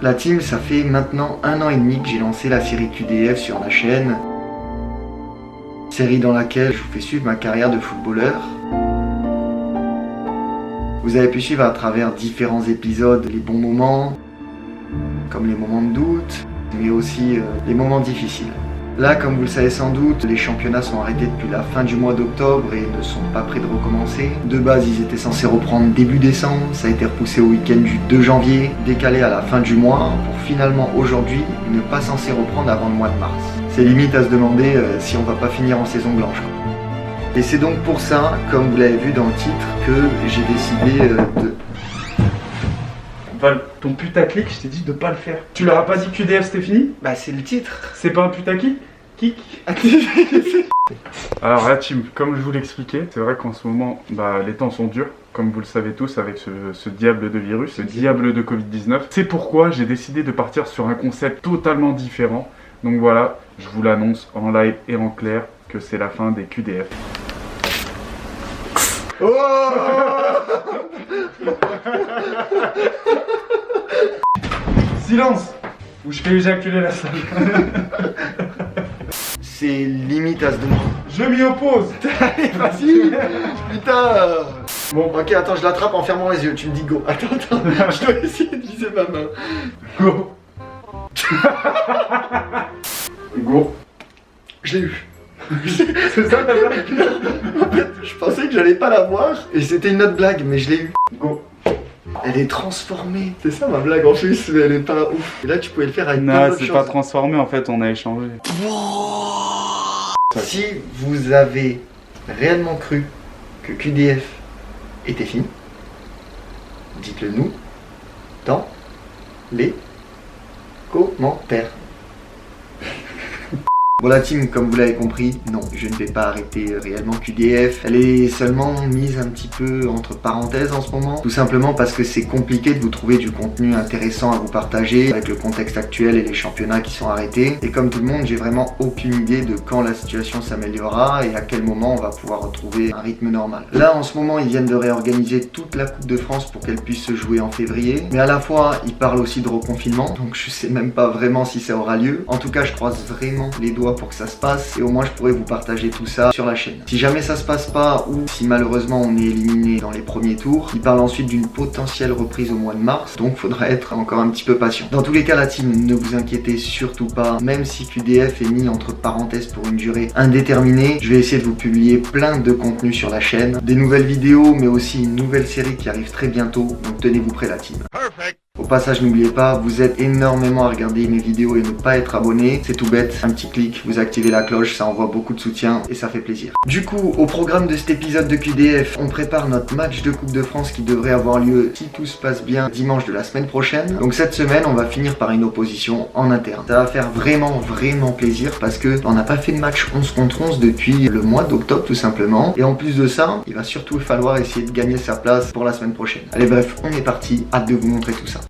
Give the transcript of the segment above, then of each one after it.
La team, ça fait maintenant 1 an et demi que j'ai lancé la série QDF sur la chaîne. Série dans laquelle je vous fais suivre ma carrière de footballeur. Vous avez pu suivre à travers différents épisodes les bons moments, comme les moments de doute, mais aussi les moments difficiles. Là, comme vous le savez sans doute, les championnats sont arrêtés depuis la fin du mois d'octobre et ne sont pas prêts de recommencer. De base, ils étaient censés reprendre début décembre, ça a été repoussé au week-end du 2 janvier, décalé à la fin du mois, pour finalement aujourd'hui ne pas censé reprendre avant le mois de mars. C'est limite à se demander si on va pas finir en saison blanche. Et c'est donc pour ça, comme vous l'avez vu dans le titre, que j'ai décidé de... Val, ton putaclic, je t'ai dit de pas le faire. Tu leur as pas dit que QDF c'était fini? Bah c'est le titre. C'est pas un putaclic? Alors là, team, comme je vous l'expliquais, c'est vrai qu'en ce moment, les temps sont durs, comme vous le savez tous, avec ce diable de virus, ce diable de Covid-19. C'est pourquoi j'ai décidé de partir sur un concept totalement différent. Donc voilà, je vous l'annonce en live et en clair que c'est la fin des QDF. Oh Silence, ou je fais éjaculer la salle. C'est limite à se demander. Je m'y oppose. Allez, vas-y. Putain. Bon, ok, attends, je l'attrape en fermant les yeux. Tu me dis go. Attends, je dois essayer de viser ma main. Go. Go. Je l'ai eu. C'est ça ta blague? En fait, je pensais que j'allais pas la voir et c'était une autre blague, mais je l'ai eu. Go. Elle est transformée. C'est ça ma blague en plus, mais elle est pas ouf. Et là, tu pouvais le faire avec plein Non, d'autres c'est choses. pas transformé en fait, on a échangé. Si vous avez réellement cru que QDF était fini, dites-le nous dans les commentaires. Bon la team, comme vous l'avez compris, non, je ne vais pas arrêter réellement QDF. Elle est seulement mise un petit peu entre parenthèses en ce moment. Tout simplement parce que c'est compliqué de vous trouver du contenu intéressant à vous partager avec le contexte actuel et les championnats qui sont arrêtés. Et comme tout le monde, j'ai vraiment aucune idée de quand la situation s'améliorera et à quel moment on va pouvoir retrouver un rythme normal. Là en ce moment, ils viennent de réorganiser toute la Coupe de France pour qu'elle puisse se jouer en février. Mais à la fois, ils parlent aussi de reconfinement, donc je sais même pas vraiment si ça aura lieu. En tout cas, je croise vraiment les doigts pour que ça se passe et au moins je pourrais vous partager tout ça sur la chaîne. Si jamais ça se passe pas ou si malheureusement on est éliminé dans les premiers tours, il parle ensuite d'une potentielle reprise au mois de mars, donc faudra être encore un petit peu patient. Dans tous les cas la team, ne vous inquiétez surtout pas, même si QDF est mis entre parenthèses pour une durée indéterminée, je vais essayer de vous publier plein de contenus sur la chaîne, des nouvelles vidéos mais aussi une nouvelle série qui arrive très bientôt, donc tenez-vous prêts la team. Perfect. Au passage, n'oubliez pas, vous êtes énormément à regarder mes vidéos et ne pas être abonné. C'est tout bête, un petit clic, vous activez la cloche, ça envoie beaucoup de soutien et ça fait plaisir. Du coup, au programme de cet épisode de QDF, on prépare notre match de Coupe de France qui devrait avoir lieu, si tout se passe bien, dimanche de la semaine prochaine. Donc cette semaine, on va finir par une opposition en interne. Ça va faire vraiment plaisir parce que on n'a pas fait de match 11 contre 11 depuis le mois d'octobre tout simplement. Et en plus de ça, il va surtout falloir essayer de gagner sa place pour la semaine prochaine. Allez bref, on est parti, hâte de vous montrer tout ça.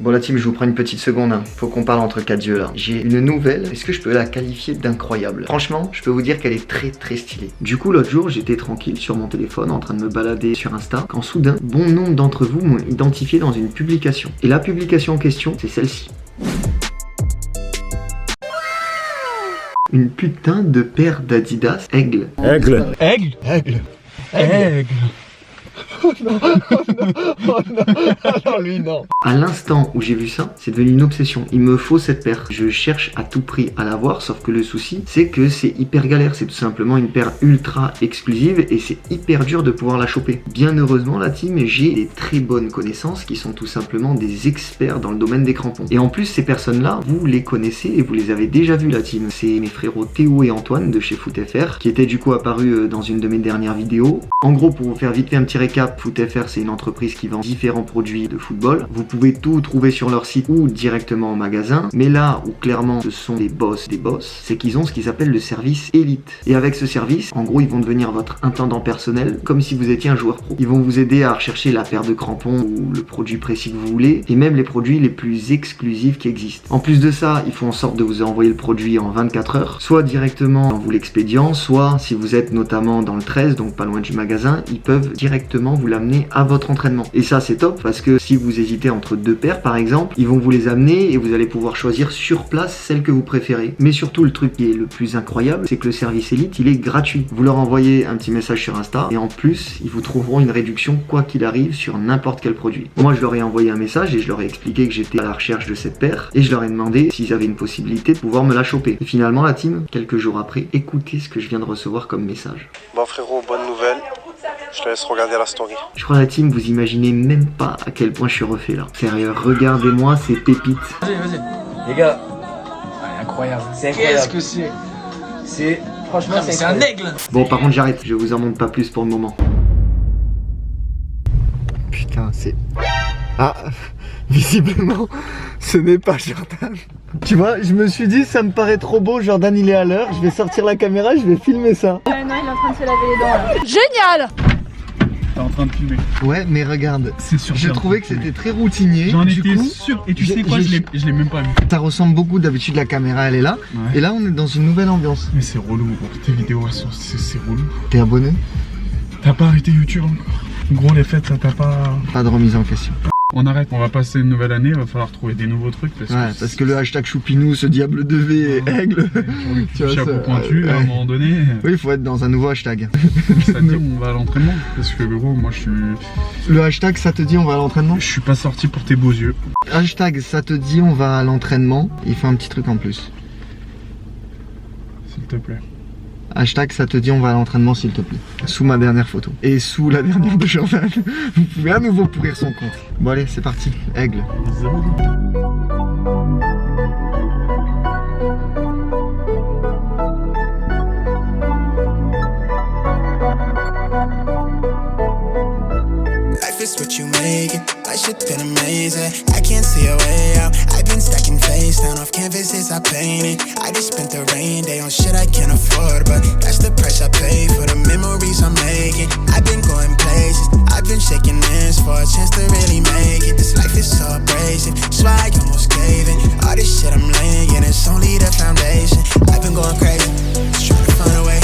Bon la team, je vous prends une petite seconde, hein. Faut qu'on parle entre quatre yeux là. J'ai une nouvelle, est-ce que je peux la qualifier d'incroyable? Franchement, je peux vous dire qu'elle est très stylée. Du coup l'autre jour, j'étais tranquille sur mon téléphone en train de me balader sur Insta, quand soudain, bon nombre d'entre vous m'ont identifié dans une publication. Et la publication en question, c'est celle-ci. Une putain de paire d'Adidas Aigle. Aigle. Aigle. Aigle. Aigle. Oh non, non, lui non. À l'instant où j'ai vu ça, c'est devenu une obsession. Il me faut cette paire. Je cherche à tout prix à l'avoir, sauf que le souci, c'est que c'est hyper galère. C'est tout simplement une paire ultra exclusive et c'est hyper dur de pouvoir la choper. Bien heureusement, la team, j'ai des très bonnes connaissances qui sont tout simplement des experts dans le domaine des crampons. Et en plus, ces personnes-là, vous les connaissez et vous les avez déjà vues, la team. C'est mes frérots Théo et Antoine de chez FootFR qui étaient du coup apparus dans une de mes dernières vidéos. En gros, pour vous faire vite fait un petit récap, Cap Foot FR, c'est une entreprise qui vend différents produits de football. Vous pouvez tout trouver sur leur site ou directement en magasin. Mais là où clairement ce sont des boss, c'est qu'ils ont ce qu'ils appellent le service élite. Et avec ce service, en gros, ils vont devenir votre intendant personnel, comme si vous étiez un joueur pro. Ils vont vous aider à rechercher la paire de crampons ou le produit précis que vous voulez, et même les produits les plus exclusifs qui existent. En plus de ça, ils font en sorte de vous envoyer le produit en 24 heures, soit directement dans vous l'expédient, soit si vous êtes notamment dans le 13, donc pas loin du magasin, ils peuvent directement vous l'amener à votre entraînement. Et ça c'est top parce que si vous hésitez entre deux paires par exemple, ils vont vous les amener et vous allez pouvoir choisir sur place celle que vous préférez. Mais surtout le truc qui est le plus incroyable, c'est que le service élite il est gratuit. Vous leur envoyez un petit message sur Insta et en plus ils vous trouveront une réduction quoi qu'il arrive sur n'importe quel produit. Moi je leur ai envoyé un message et je leur ai expliqué que j'étais à la recherche de cette paire et je leur ai demandé s'ils avaient une possibilité de pouvoir me la choper. Et finalement la team, quelques jours après, écoutez ce que je viens de recevoir comme message. Bon frérot, bonne nouvelle. Je te laisse regarder la story. Je crois la team, vous imaginez même pas à quel point je suis refait là. Sérieux, regardez-moi ces pépites. Vas-y. Les gars, incroyable. C'est incroyable. Qu'est-ce que c'est franchement, c'est un aigle. Bon, par contre, j'arrête. Je vous en montre pas plus pour le moment. Putain, c'est... Ah, visiblement, ce n'est pas Jordan. Tu vois, je me suis dit, ça me paraît trop beau, Jordan il est à l'heure, je vais sortir la caméra, je vais filmer ça. Non, il est en train de se laver les dents là. Génial! T'es en train de filmer. Ouais, mais regarde, C'est sûr. je trouvais que c'était très routinier. J'en du étais coup, sûr. Et tu sais quoi, je l'ai même pas vu. ça ressemble beaucoup, d'habitude la caméra elle est là. Ouais. Et là on est dans une nouvelle ambiance. Mais c'est relou, gros. Tes vidéos, c'est relou. T'es abonné? T'as pas arrêté YouTube encore. Gros, les fêtes, ça t'a pas... Pas de remise en question. On arrête, on va passer une nouvelle année, il va falloir trouver des nouveaux trucs. Parce que le hashtag Choupinou, ce diable de V et aigle. Tu vois, chapeau pointu, à un moment donné. Oui, il faut être dans un nouveau hashtag. Ça te dit, on va à l'entraînement. Parce que gros, moi je suis... Le hashtag, ça te dit, on va à l'entraînement? Je suis pas sorti pour tes beaux yeux. Hashtag, ça te dit, on va à l'entraînement. Il fait un petit truc en plus. S'il te plaît. Hashtag, ça te dit, on va à l'entraînement, s'il te plaît. Sous ma dernière photo. Et sous la dernière de Jordan. Vous pouvez à nouveau pourrir son compte. Bon allez, c'est parti. Aigle. Life is what you make it. My shit been amazing. I can't see a way out. I've been stacking face down off canvases I painted. I just spent the rain day on shit I can't afford, but that's the price I pay for the memories I'm making. I've been going places. I've been shaking hands for a chance to really make it. This life is so abrasive. So I almost gave it. All this shit I'm laying, and it's only the foundation. I've been going crazy, just trying to find a way.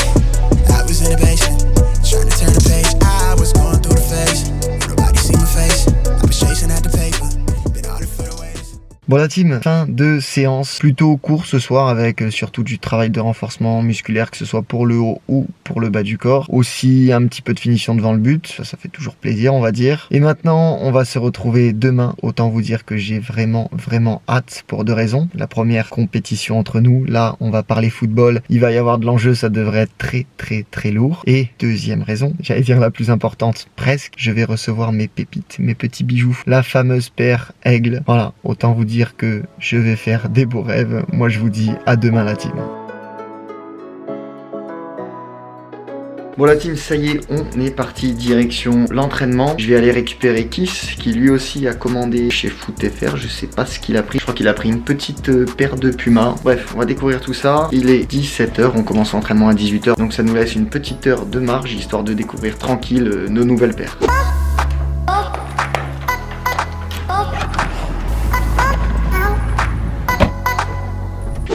I was in the basement, trying to turn the page. I was going through the phase. Nobody see my face. I was chasing at the paper. Been all the foot away. Bon la team, fin de séance plutôt court ce soir avec surtout du travail de renforcement musculaire, que ce soit pour le haut ou pour le bas du corps. Aussi un petit peu de finition devant le but, ça fait toujours plaisir on va dire. Et maintenant on va se retrouver demain, autant vous dire que j'ai vraiment hâte pour deux raisons. La première, compétition entre nous, là on va parler football, il va y avoir de l'enjeu, ça devrait être très lourd. Et deuxième raison, j'allais dire la plus importante presque, je vais recevoir mes pépites, mes petits bijoux, la fameuse paire aigle. Voilà, autant vous dire que je vais faire des beaux rêves. Moi je vous dis à demain la team. Bon la team, ça y est, on est parti direction l'entraînement. Je vais aller récupérer Kiss qui lui aussi a commandé chez Foot FR. Je sais pas ce qu'il a pris, je crois qu'il a pris une petite paire de Puma. Bref, on va découvrir tout ça. Il est 17h, on commence l'entraînement à 18h, donc ça nous laisse une petite heure de marge histoire de découvrir tranquille nos nouvelles paires.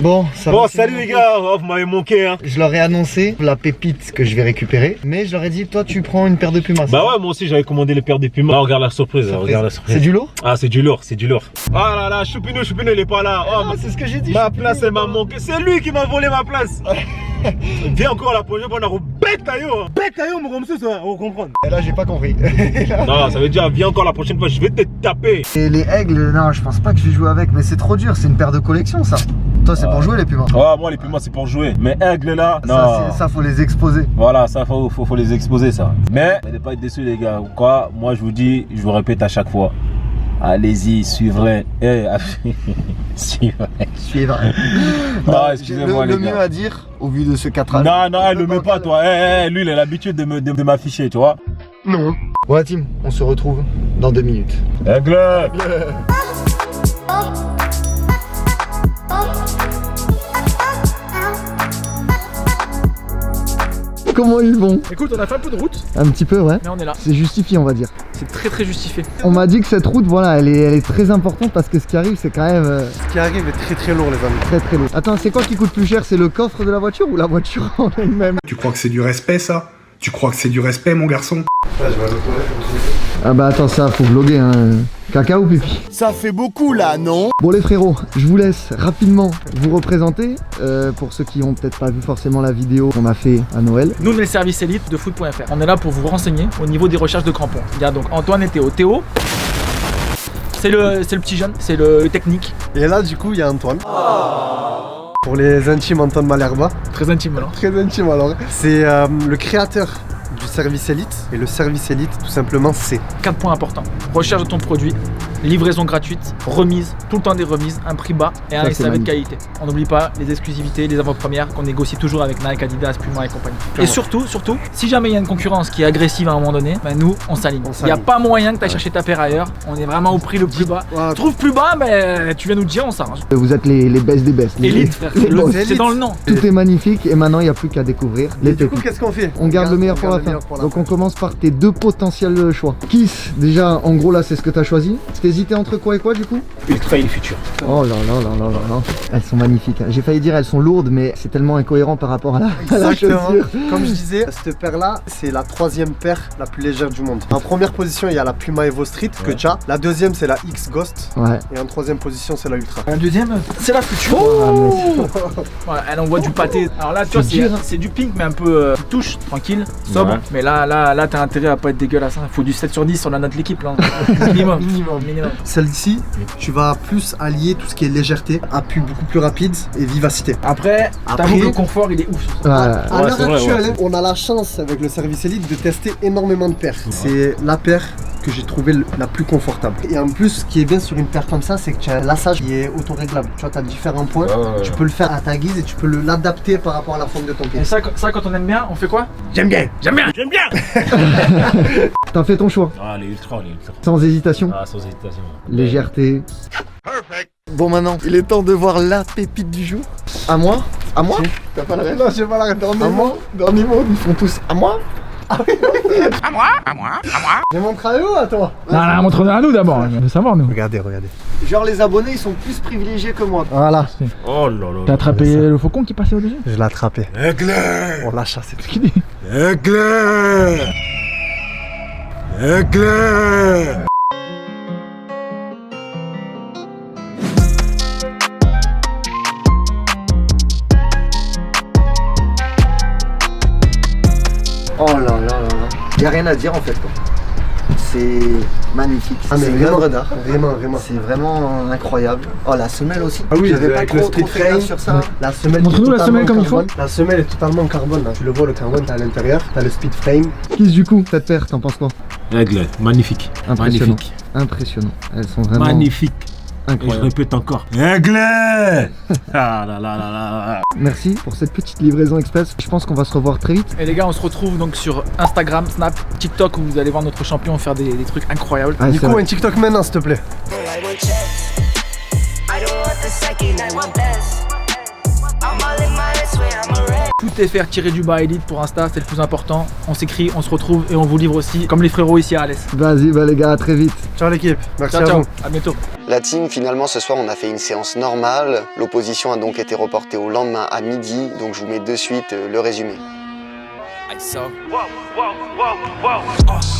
Bon, ça Bon, va, salut les gars, oh, vous m'avez manqué hein. Je leur ai annoncé la pépite que je vais récupérer, mais je leur ai dit, toi tu prends une paire de Pumas. Bah ouais, moi aussi j'avais commandé les paires de Puma. Ah, regarde la surprise, regarde la surprise. C'est du lourd? Ah, c'est du lourd, c'est du lourd. Oh là là, Choupinou, il est pas là. Oh, C'est ce que j'ai dit. ma place, elle m'a manqué. C'est lui qui m'a volé ma place. Viens encore la prochaine fois, on a bête taillot. Bête taillot, mon comme ça, on va comprendre. Et là j'ai pas compris. Non, ça veut dire, viens encore la prochaine fois, je vais te taper. Et les aigles, non, je pense pas que je vais jouer avec, mais c'est trop dur, c'est une paire de collection ça. Toi c'est pour jouer les Pumas. Ouais, moi les Pumas c'est pour jouer. Mais aigle là, non. Ça faut les exposer. Voilà, ça faut les exposer ça. Mais, n'allez pas être déçus les gars. Quoi, moi je vous dis, je vous répète à chaque fois. Allez-y, suivrez. Suivre. Non, excusez-moi les Le gars. mieux à dire, au vu de ce 4 ans. Non, non, elle le met pas toi. Lui, il a l'habitude de m'afficher, tu vois. Non. Bon la team, on se retrouve dans 2 minutes. Aigle. Comment ils vont? Écoute, on a fait un peu de route, Un petit peu, ouais. mais on est là. C'est justifié, on va dire. C'est très justifié. On m'a dit que cette route, voilà, elle est très importante parce que ce qui arrive, c'est quand même Ce qui arrive est très lourd, les amis. très lourd. Attends, c'est quoi qui coûte plus cher? C'est le coffre de la voiture ou la voiture en elle-même? Tu crois que c'est du respect, ça? Tu crois que c'est du respect, mon garçon? Ah bah attends, ça, faut vlogger, hein. Caca ou pipi? Ça fait beaucoup là, non? Bon les frérots, je vous laisse rapidement vous représenter. Pour ceux qui ont peut-être pas vu forcément la vidéo qu'on a fait à Noël. Nous, on est le service élite de foot.fr. On est là pour vous renseigner au niveau des recherches de crampons. Il y a donc Antoine et Théo. Théo, c'est le petit jeune, c'est le technique. Et là, du coup, il y a Antoine. Pour les intimes, Antoine Malherba. Très intime alors. Très intime alors. C'est le créateur du service élite. Et le service élite, tout simplement, c'est 4 points importants. Recherche de ton produit, livraison gratuite, remise, tout le temps des remises, un prix bas et un Ça, c'est SAV de magnifique. qualité. On n'oublie pas les exclusivités, les avant-premières qu'on négocie toujours avec Nike, Adidas, Puma et compagnie. Et surtout, si jamais il y a une concurrence qui est agressive à un moment donné, ben nous, on s'aligne. Il n'y a pas moyen que tu ailles chercher ta paire ailleurs. On est vraiment au prix le plus bas. Ouais. Trouve plus bas, mais tu viens nous dire, on s'arrange. Vous êtes les best des best. Élite, frère, les boss. c'est dans le nom. Tout est magnifique et maintenant il n'y a plus qu'à découvrir les Du coup, pépites. qu'est-ce qu'on fait? On garde le meilleur pour la le fin. meilleur pour la Donc fin. on commence par tes 2 potentiels choix. Kiss, déjà en gros là c'est ce que tu as choisi. T'hésitais entre quoi et quoi du coup? Ultra et futur. Oh là là là là là là. Elles sont magnifiques. J'ai failli dire elles sont lourdes mais c'est tellement incohérent par rapport à la Exactement. chaussure. Comme je disais, cette paire-là, c'est la 3e paire la plus légère du monde. En première position, il y a la Puma Evo Street que tu as. La 2e, c'est la X Ghost. Ouais. Et en 3e position, c'est la Ultra. La deuxième, c'est la future. Ah, mais Voilà, elle envoie du pâté. Alors là, tu vois, dur, hein. c'est du pink, mais un peu touche, tranquille, sobre. Ouais. Mais là, t'as intérêt à pas être dégueulasse. Il faut du 7 sur 10 sur la note de l'équipe. Là. Minimum. Minimum. Celle-ci, tu vas plus allier tout ce qui est légèreté, appui beaucoup plus rapide et vivacité. Après, t'avoue que le confort, il est ouf. Ouais. À Ouais, l'heure c'est vrai, actuelle, ouais. on a la chance avec le service élite de tester énormément de paires. C'est la paire que j'ai trouvé la plus confortable. Et en plus, ce qui est bien sur une paire comme ça, c'est que tu as un lassage qui est autoréglable. Tu vois, tu as différents points. Tu peux le faire à ta guise et tu peux l'adapter par rapport à la forme de ton pied. Et ça, quand on aime bien, on fait quoi? J'aime bien. T'as fait ton choix. Ah, les ultras. Sans hésitation. Ah, sans hésitation. Légèreté. Bon maintenant, il est temps de voir la pépite du jour. À moi? À moi? T'as pas la rêve? Non, j'ai pas la rêve. Dans Nemo, ils font tous à moi? J'ai montré à eux ou à toi? Non, montre-nous à nous d'abord. On veut savoir, nous. Regardez. Genre les abonnés, ils sont plus privilégiés que moi. Voilà, Oh là là. T'as attrapé le faucon qui passait au-dessus? je l'ai attrapé. Aigle. On l'a chassé. Aigle. Aigle. Oh là là là là. Y a rien à dire en fait quoi. C'est magnifique. Ah mais c'est une vraiment, œuvre d'art. vraiment. C'est vraiment incroyable. Oh la semelle aussi. Ah oui, j'avais pas avec le trop street fait gaffe frame sur ça. La semelle Montre-nous est la semelle totalement comme il faut. carbone. La semelle est totalement carbone là. Tu le vois, le carbone t'as à l'intérieur, t'as le speed frame. Kiss du coup, cette paire, t'en penses quoi? Aigle, magnifique. Impressionnant. Magnifique. Impressionnant. Elles sont vraiment Magnifique. Et je incroyables. répète encore. Aigle. Ah là là là là. Merci pour cette petite livraison express. Je pense qu'on va se revoir très vite. Et les gars, on se retrouve donc sur Instagram, Snap, TikTok où vous allez voir notre champion faire des trucs incroyables. Ah, c'est Nico, vrai. un TikTok maintenant s'il te plaît. Tout est fait tirer du bas Elite pour Insta, c'est le plus important. On s'écrit, on se retrouve et on vous livre aussi, comme les frérots ici à Alès. Vas-y, bah les gars, à très vite. Ciao l'équipe, merci Ciao, à ciao, vous. à bientôt. La team, finalement, ce soir, on a fait une séance normale. L'opposition a donc été reportée au lendemain à midi. Donc, je vous mets de suite le résumé.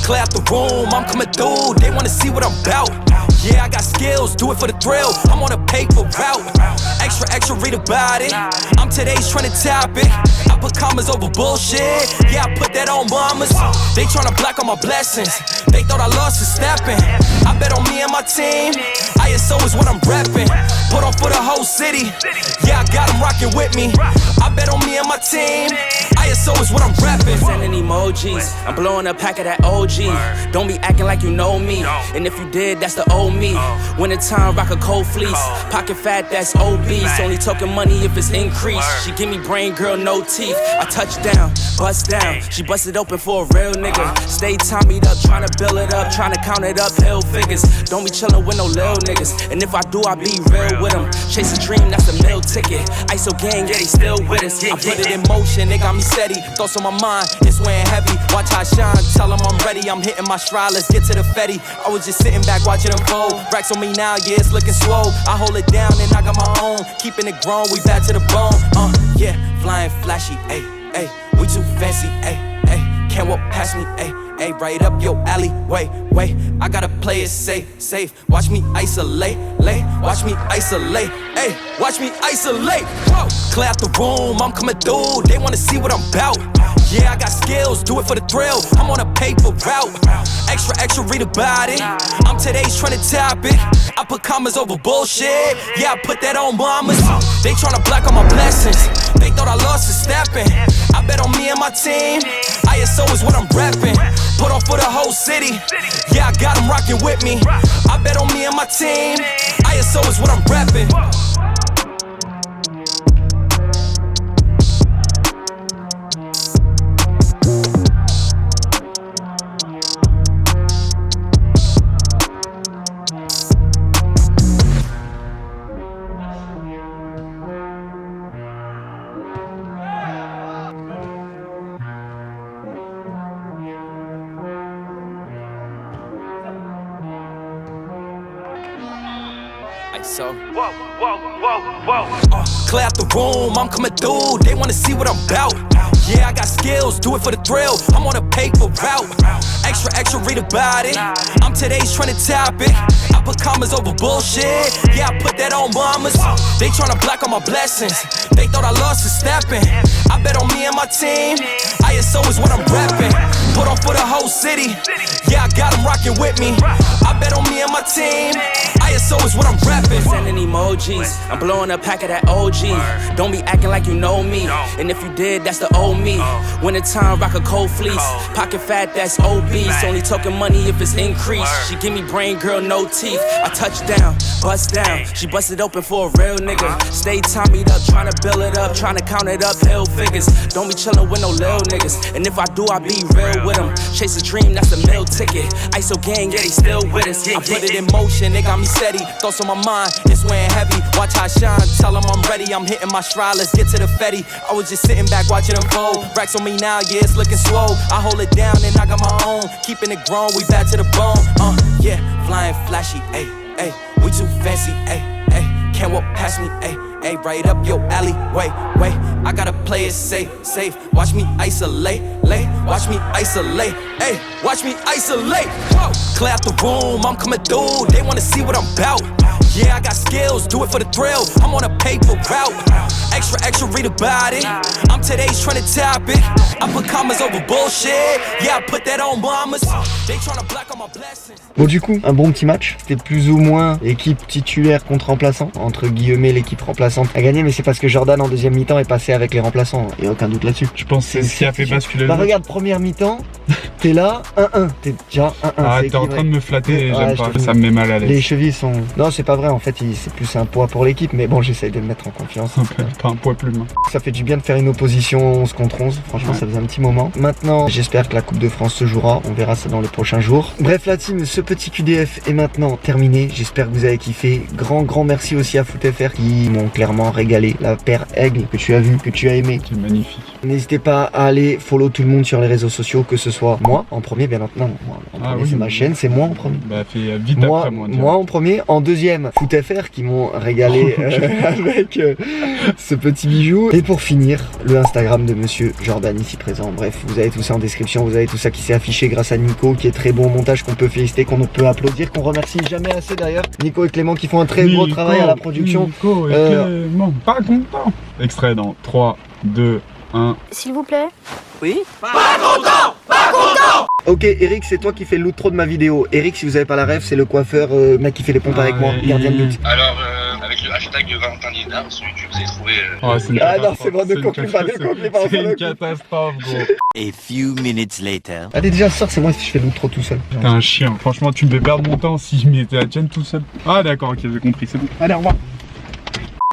Clear out the room, I'm coming through. They wanna see what I'm about. Yeah, I got skills, do it for the thrill. I'm on a paper route. Extra, read about it. I'm today's trending topic. I put commas over bullshit. Yeah, I put that on mamas. They tryna block all my blessings. They thought I lost for stepping. I bet on me and my team. ISO is what I'm repping. Put on for the whole city. Yeah, I got them rocking with me. I bet on me and my team. ISO ISO is what I'm rapping. Sending emojis, I'm blowing a pack of that OG. Don't be acting like you know me, and if you did, that's the old me. Winter time, rock a cold fleece. Pocket fat, that's obese. Only talking money if it's increased. She give me brain, girl, no teeth. I touch down, bust down. She busted open for a real nigga. Stay Tommy'd up, tryna build it up, tryna count it up, hill figures. Don't be chillin' with no lil niggas, and if I do, I be real with them. Chase a dream, that's a meal ticket. ISO gang, yeah, they still with us. I put it in motion, they got me steady. Thoughts on my mind, it's weighing heavy. Watch how I shine, tell them I'm ready. I'm hitting my stride, let's get to the Fetty. I was just sitting back watching them fold. Racks on me now, yeah, it's looking swole. I hold it down and I got my own. Keeping it grown, we bad to the bone. Yeah, flying flashy, ayy, ayy. We too fancy, ayy, ayy. Can't walk past me, ayy. Ayy, right up your alley, wait, I gotta play it safe, watch me isolate, watch me isolate, ayy, watch me isolate, whoa. Clear out the room, I'm coming through, they wanna see what I'm about. Yeah, I got skills, do it for the thrill, I'm on a paper route. Extra, read about it, I'm today's trending topic. I put commas over bullshit, yeah, I put that on mamas. They tryna block all my blessings, they thought I lost a stepping. I bet on me and my team, ISO is what I'm rapping. Put on for the whole city, yeah, I got them rocking with me. I bet on me and my team, ISO is what I'm rapping. So, clear out the room, I'm coming through, they wanna see what I'm about. Yeah, I got skills, do it for the thrill, I'm on a paper route. Extra, read about it, I'm today's trending topic. I put commas over bullshit, yeah, I put that on mamas. They tryna block all my blessings, they thought I lost a stepping. I bet on me and my team, ISO is what I'm rapping. Put on for the whole city, yeah, I got them rocking with me. I bet on me and my team, ISO is what I'm rapping. Sending emojis, I'm blowing a pack of that OG. Don't be acting like you know me, and if you did, that's the old me. Winter time, rock a cold fleece. Pocket fat, that's obese. Only talking money if it's increased. She give me brain, girl, no teeth. I touch down, bust down. She busted open for a real nigga. Stay Tommy'd up, tryna build it up, tryna count it up, hill figures. Don't be chillin' with no lil niggas, and if I do, I be real with them. Chase a dream, that's a meal ticket. ISO gang, yeah, they still with us. I put it in motion, they got me steady. Thoughts on my mind, it's weighing heavy. Watch how I shine, tell them I'm ready. I'm hitting my stride, let's get to the Fetty. I was just sitting back watching them fold. Racks on me now, yeah, it's looking swole. I hold it down and I got my own. Keeping it grown, we bad to the bone. Yeah, flying flashy, ayy, ayy. We too fancy, ayy, ayy. Can't walk past me, ayy, right up your alley, wait, I gotta play it safe, watch me isolate, watch me isolate, ayy, watch me isolate, whoa. Clear out the room, I'm coming through, they wanna see what I'm about. Yeah, I got skills, do it for the thrill, I'm on a paper route. Extra, read about it, I'm today's trending topic. I put commas over bullshit, yeah, I put that on mamas. They tryna block all my blessings. Bon, du coup, un bon petit match. C'était plus ou moins équipe titulaire contre remplaçant. Entre guillemets, l'équipe remplaçante a gagné, mais c'est parce que Jordan en deuxième mi-temps est passé avec les remplaçants. Il n'y a aucun doute là-dessus. Je pense que c'est ce qui a fait basculer le match. match. Regarde, première mi-temps, t'es là, 1-1. T'es déjà 1-1. Ah, t'es en train de me flatter, j'aime pas. Ça me met mal à l'aise. Les chevilles sont... Non, c'est pas vrai, en fait, c'est plus un poids pour l'équipe, mais bon, j'essaye de me mettre en confiance. Pas un poids plume. Ça fait du bien de faire une opposition 11 contre 11. Franchement, ça faisait un petit moment. Maintenant, j'espère que la Coupe de France se jouera. On verra ça dans les prochains jours. Bref, la team, ce petit QDF est maintenant terminé. J'espère que vous avez kiffé. Grand merci aussi à FootFR qui m'ont clairement régalé. La paire Aigle que tu as vu, que tu as aimé. C'est magnifique. N'hésitez pas à aller follow tout le monde sur les réseaux sociaux, que ce soit moi en premier, bien entendu. En premier, c'est ma chaîne, c'est moi en premier. Bah, fais vite moi, après moi. Moi en premier. En deuxième, FootFR qui m'ont régalé avec ce petit bijou. Et pour finir, le Instagram de monsieur Jordan ici présent. Bref, vous avez tout ça en description, vous avez tout ça qui s'est affiché grâce à Nico qui est très bon au montage, qu'on peut féliciter, qu'on peut applaudir, qu'on remercie jamais assez d'ailleurs. Nico et Clément qui font un très gros travail à la production. Nico et Clément, pas content. Extrait dans 3, 2, 1. S'il vous plaît. Oui. Pas content. Ok, Eric, c'est toi qui fais l'outro de ma vidéo. Eric, si vous avez pas la ref, c'est le coiffeur, mec qui fait les pompes avec moi, gardien de but. Alors, avec le hashtag tu tagues Valentin Liénard sur YouTube, vous allez trouver. Ah non, c'est bon, ne conclue pas. C'est une catastrophe, gros. A few minutes later. Allez, déjà, sors, c'est moi si je fais l'outro tout seul. T'es un chien. Franchement, tu me fais perdre mon temps si je mettais la tienne tout seul. Ah, d'accord, ok, j'ai compris, c'est bon. Allez, au revoir.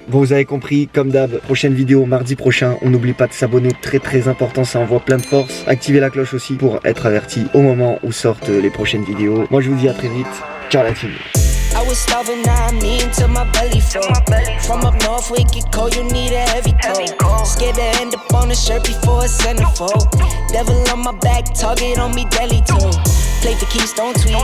Bon, vous avez compris, comme d'hab, prochaine vidéo mardi prochain. On n'oublie pas de s'abonner, très important, ça envoie plein de force. Activez la cloche aussi pour être averti au moment où sortent les prochaines vidéos. Moi, je vous dis à très vite. Ciao la team. I was starving, now I'm eating till my belly full. From up north, we get cold, you need a heavy coat. Scared to end up on a shirt before a centerfold. Devil on my back, target on me, deadly too. Play for keeps, don't tweet.